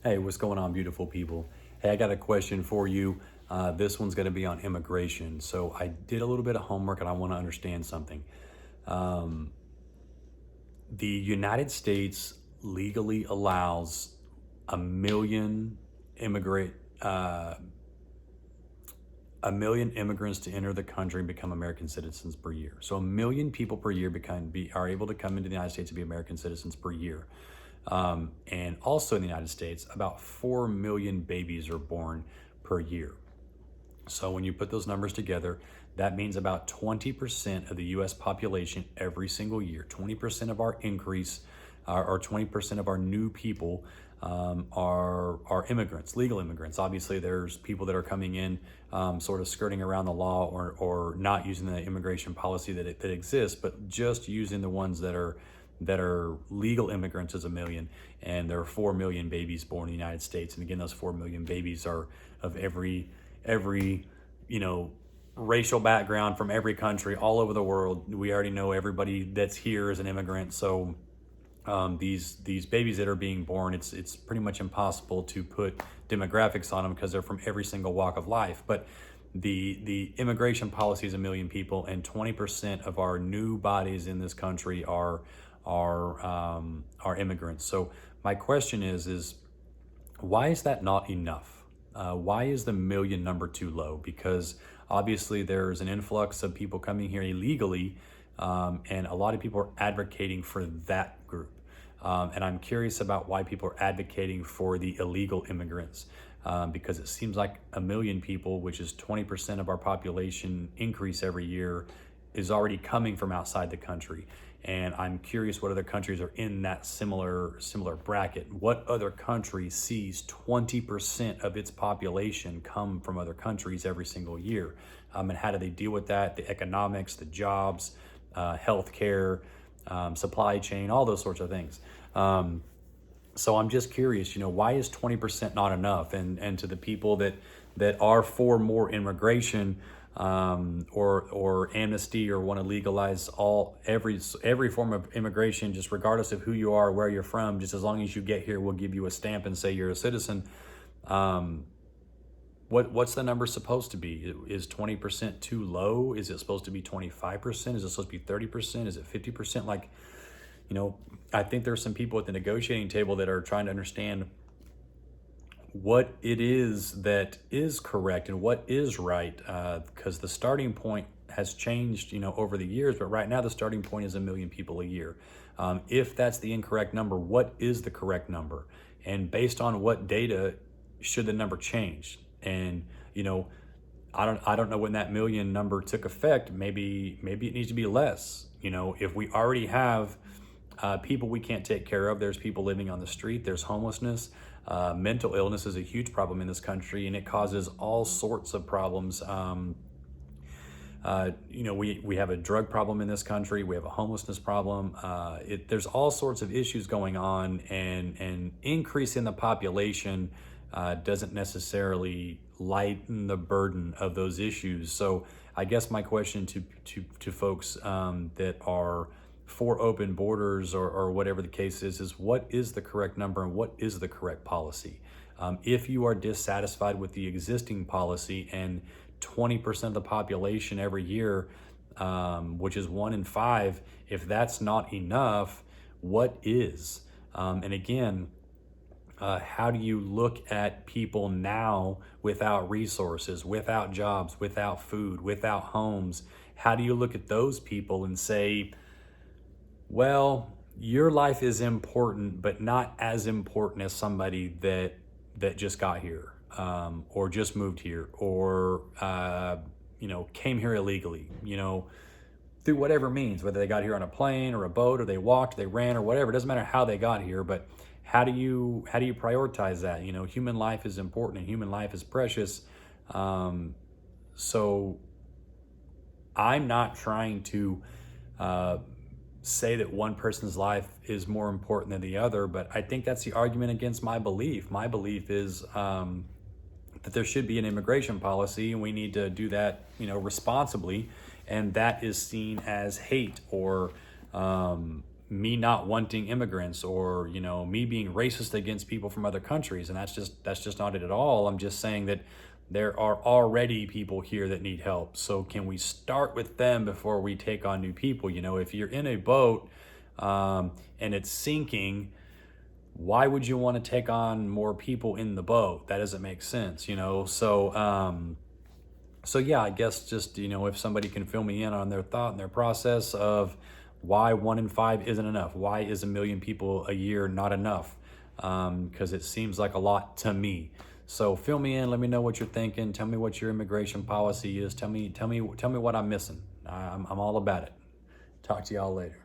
Hey, what's going on, beautiful people? Hey, I got a question for you. This one's going to be on immigration. So, I did a little bit of homework and I want to understand something. Um, the United States legally allows a million immigrant, uh, a million immigrants to enter the country and become American citizens per year. So, a million people per year are able to come into the United States and be American citizens per year. And also in the United States, about 4 million babies are born per year. So when you put those numbers together, that means about 20% of the US population every single year, 20% of our increase, or 20% of our new people are immigrants, legal immigrants. Obviously, there's people that are coming in sort of skirting around the law or not using the immigration policy that exists, but just using the ones that are legal immigrants is a million, and there are 4 million babies born in the United States. And again, those 4 million babies are of every you know racial background from every country all over the world. We already know everybody that's here is an immigrant. So these babies that are being born, it's pretty much impossible to put demographics on them because they're from every single walk of life. But the immigration policy is a million people, and 20% of our new bodies in this country are immigrants. So my question is why is that not enough? Why is the million number too low? Because obviously there's an influx of people coming here illegally, and a lot of people are advocating for that group. And I'm curious about why people are advocating for the illegal immigrants, because it seems like a million people, which is 20% of our population increase every year, is already coming from outside the country. And I'm curious what other countries are in that similar bracket. What other country sees 20% of its population come from other countries every single year? And how do they deal with that? The economics, the jobs, healthcare, supply chain, all those sorts of things. So I'm just curious, why is 20% not enough? And to the people that are for more immigration, or amnesty, or want to legalize every form of immigration, just regardless of who you are, where you're from, just as long as you get here, we'll give you a stamp and say you're a citizen. What's the number supposed to be? Is 20% too low? Is it supposed to be 25%? Is it supposed to be 30%? Is it 50%? I think there's some people at the negotiating table that are trying to understand what it is that is correct and what is right, because the starting point has changed, over the years. But right now, the starting point is a million people a year. If that's the incorrect number, what is the correct number? And based on what data should the number change? And I don't know when that million number took effect. Maybe it needs to be less. If we already have people we can't take care of, there's people living on the street, there's homelessness. Mental illness is a huge problem in this country, and it causes all sorts of problems. We have a drug problem in this country. We have a homelessness problem. There's all sorts of issues going on, and increase in the population doesn't necessarily lighten the burden of those issues. So I guess my question to folks that are for open borders, or whatever the case is what is the correct number and what is the correct policy? If you are dissatisfied with the existing policy, and 20% of the population every year, which is 1 in 5, if that's not enough, what is? And again, how do you look at people now without resources, without jobs, without food, without homes? How do you look at those people and say, well, your life is important, but not as important as somebody that just got here, or just moved here, or came here illegally, through whatever means, whether they got here on a plane or a boat, or they walked, they ran, or whatever. It doesn't matter how they got here, but how do you prioritize that? Human life is important, and human life is precious. So I'm not trying to say that one person's life is more important than the other, but I think that's the argument against my belief. My belief is that there should be an immigration policy, and we need to do that, responsibly, and that is seen as hate, or me not wanting immigrants, or me being racist against people from other countries, and that's just not it at all. I'm just saying that there are already people here that need help, so can we start with them before we take on new people? If you're in a boat and it's sinking, why would you want to take on more people in the boat? That doesn't make sense. So yeah, I guess just, if somebody can fill me in on their thought and their process of why 1 in 5 isn't enough. Why is 1 million people a year not enough? Because it seems like a lot to me. So fill me in. Let me know what you're thinking. Tell me what your immigration policy is. Tell me what I'm missing. I'm all about it. Talk to y'all later.